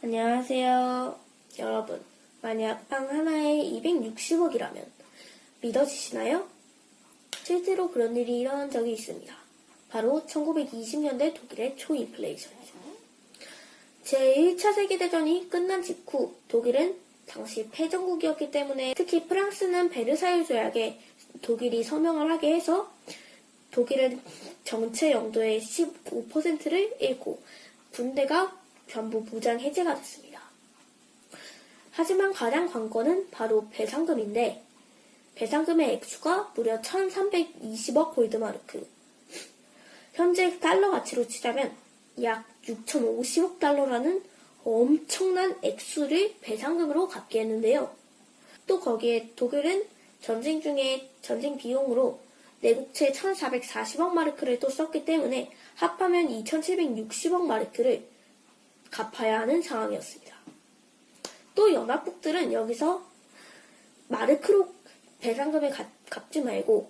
안녕하세요. 여러분, 만약 빵 하나에 260억이라면 믿어지시나요? 실제로 그런 일이 일어난 적이 있습니다. 바로 1920년대 독일의 초인플레이션이죠. 제1차 세계대전이 끝난 직후 독일은 당시 패전국이었기 때문에 특히 프랑스는 베르사유 조약에 독일이 서명을 하게 해서 독일은 전체 영도의 15%를 잃고 군대가 전부 무장 해제가 됐습니다. 하지만 가장 관건은 바로 배상금인데 배상금의 액수가 무려 1320억 골드마르크, 현재 달러 가치로 치자면 약 6050억 달러라는 엄청난 액수를 배상금으로 갚게 했는데요. 또 거기에 독일은 전쟁 중에 전쟁 비용으로 내국채 1440억 마르크를 또 썼기 때문에 합하면 2760억 마르크를 갚아야 하는 상황이었습니다. 또 연합국들은 여기서 마르크로 배상금을 갚지 말고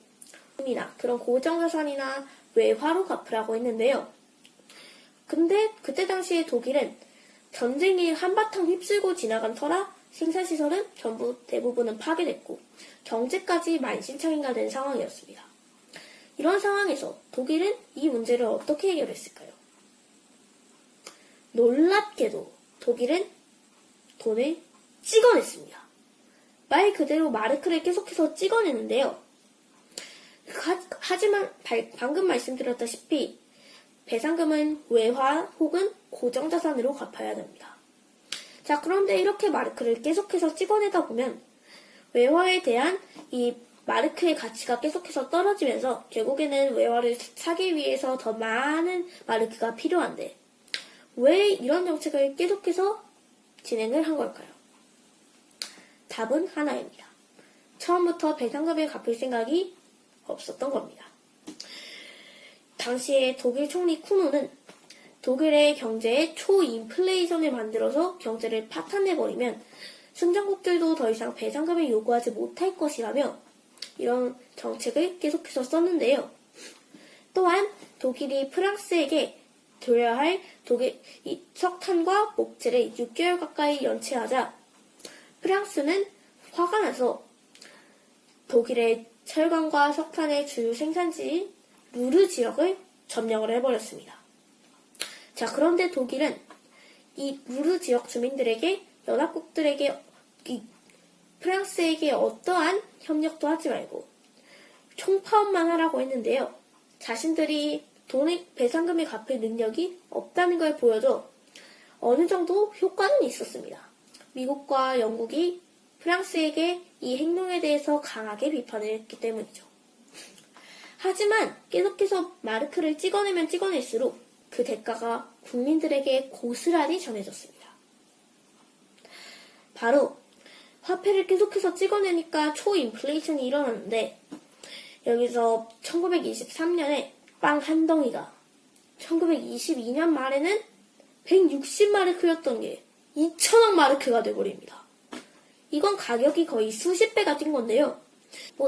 금이나 그런 고정자산이나 외화로 갚으라고 했는데요. 근데 그때 당시에 독일은 전쟁이 한바탕 휩쓸고 지나간 터라 생산시설은 전부 대부분은 파괴됐고 경제까지 만신창이가 된 상황이었습니다. 이런 상황에서 독일은 이 문제를 어떻게 해결했을까요? 놀랍게도 독일은 돈을 찍어냈습니다. 말 그대로 마르크를 계속해서 찍어내는데요. 하지만 방금 말씀드렸다시피 배상금은 외화 혹은 고정자산으로 갚아야 됩니다. 자, 그런데 이렇게 마르크를 계속해서 찍어내다 보면 외화에 대한 이 마르크의 가치가 계속해서 떨어지면서 결국에는 외화를 사기 위해서 더 많은 마르크가 필요한데 왜 이런 정책을 계속해서 진행을 한 걸까요? 답은 하나입니다. 처음부터 배상금을 갚을 생각이 없었던 겁니다. 당시에 독일 총리 쿠노는 독일의 경제에 초인플레이션을 만들어서 경제를 파탄내버리면 승전국들도 더 이상 배상금을 요구하지 못할 것이라며 이런 정책을 계속해서 썼는데요. 또한 독일이 프랑스에게 줘야 할 독일 석탄과 목재를 6개월 가까이 연체하자 프랑스는 화가 나서 독일의 철강과 석탄의 주요 생산지인 루르 지역을 점령을 해버렸습니다. 자, 그런데 독일은 이 루르 지역 주민들에게 연합국들에게 프랑스에게 어떠한 협력도 하지 말고 총파업만 하라고 했는데요. 자신들이 배상금을 갚을 능력이 없다는 걸 보여줘 어느 정도 효과는 있었습니다. 미국과 영국이 프랑스에게 이 행동에 대해서 강하게 비판을 했기 때문이죠. 하지만 계속해서 마르크를 찍어내면 찍어낼수록 그 대가가 국민들에게 고스란히 전해졌습니다. 바로 화폐를 계속해서 찍어내니까 초인플레이션이 일어났는데 여기서 1923년에 빵 한 덩이가 1922년 말에는 160마르크였던 게 2,000억 마르크가 돼버립니다. 이건 가격이 거의 수십 배가 뛴 건데요.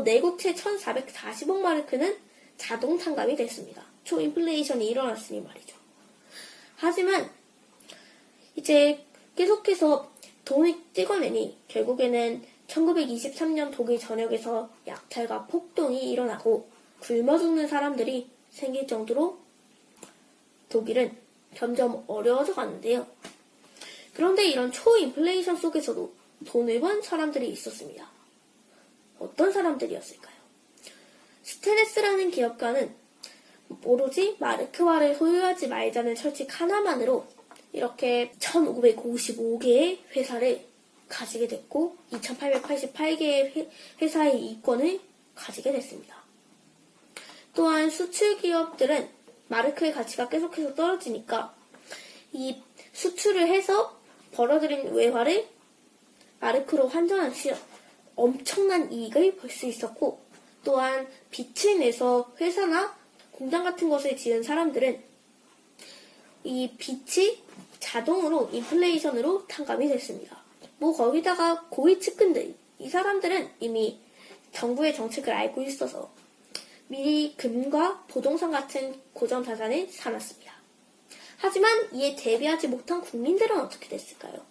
내국채 1,440억 마르크는 자동 탕감이 됐습니다. 초인플레이션이 일어났으니 말이죠. 하지만 이제 계속해서 돈을 찍어내니 결국에는 1923년 독일 전역에서 약탈과 폭동이 일어나고 굶어 죽는 사람들이 생길 정도로 독일은 점점 어려워져 가는데요. 그런데 이런 초인플레이션 속에서도 돈을 번 사람들이 있었습니다. 어떤 사람들이었을까요? 스테네스라는 기업가는 오로지 마르크화를 소유하지 말자는 철칙 하나만으로 이렇게 1555개의 회사를 가지게 됐고 2888개의 회사의 이권을 가지게 됐습니다. 또한 수출 기업들은 마르크의 가치가 계속해서 떨어지니까 이 수출을 해서 벌어들인 외화를 마르크로 환전한 시 엄청난 이익을 벌 수 있었고 또한 빚을 내서 회사나 공장 같은 것을 지은 사람들은 이 빚이 자동으로 인플레이션으로 탕감이 됐습니다. 거기다가 고위 측근들, 이 사람들은 이미 정부의 정책을 알고 있어서 미리 금과 부동산 같은 고정 자산을 사놨습니다. 하지만 이에 대비하지 못한 국민들은 어떻게 됐을까요?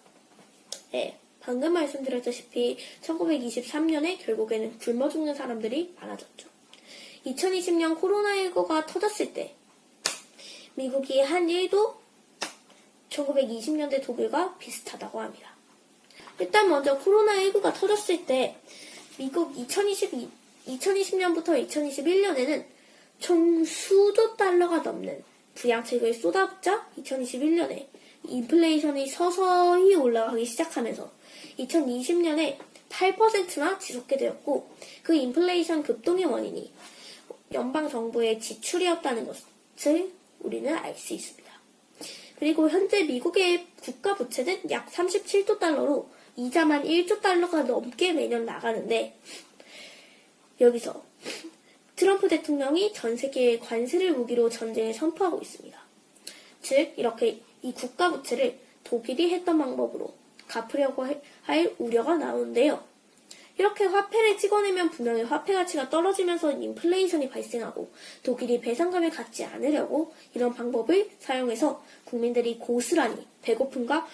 네, 방금 말씀드렸다시피 1923년에 결국에는 굶어 죽는 사람들이 많아졌죠. 2020년 코로나19가 터졌을 때 미국이 한 일도 1920년대 독일과 비슷하다고 합니다. 일단 먼저 코로나19가 터졌을 때 미국 2020년부터 2021년에는 총 수조 달러가 넘는 부양책을 쏟아붓자 2021년에 인플레이션이 서서히 올라가기 시작하면서 2020년에 8%나 지속게 되었고 그 인플레이션 급등의 원인이 연방정부의 지출이었다는 것을 우리는 알 수 있습니다. 그리고 현재 미국의 국가 부채는 약 37조 달러로 이자만 1조 달러가 넘게 매년 나가는데 여기서 트럼프 대통령이 전 세계에 관세를 무기로 전쟁을 선포하고 있습니다. 즉 이렇게 이 국가 부채를 독일이 했던 방법으로 갚으려고 할 우려가 나오는데요. 이렇게 화폐를 찍어내면 분명히 화폐 가치가 떨어지면서 인플레이션이 발생하고 독일이 배상금을 갖지 않으려고 이런 방법을 사용해서 국민들이 고스란히 배고픔과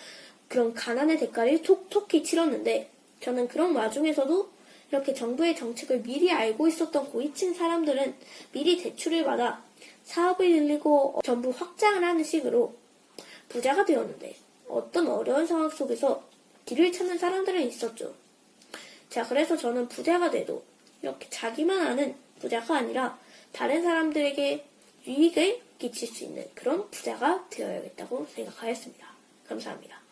그런 가난의 대가를 톡톡히 치렀는데 저는 그런 와중에서도 이렇게 정부의 정책을 미리 알고 있었던 고위층 사람들은 미리 대출을 받아 사업을 늘리고 전부 확장을 하는 식으로 부자가 되었는데 어떤 어려운 상황 속에서 길을 찾는 사람들은 있었죠. 자, 그래서 저는 부자가 돼도 이렇게 자기만 아는 부자가 아니라 다른 사람들에게 유익을 끼칠 수 있는 그런 부자가 되어야겠다고 생각하였습니다. 감사합니다.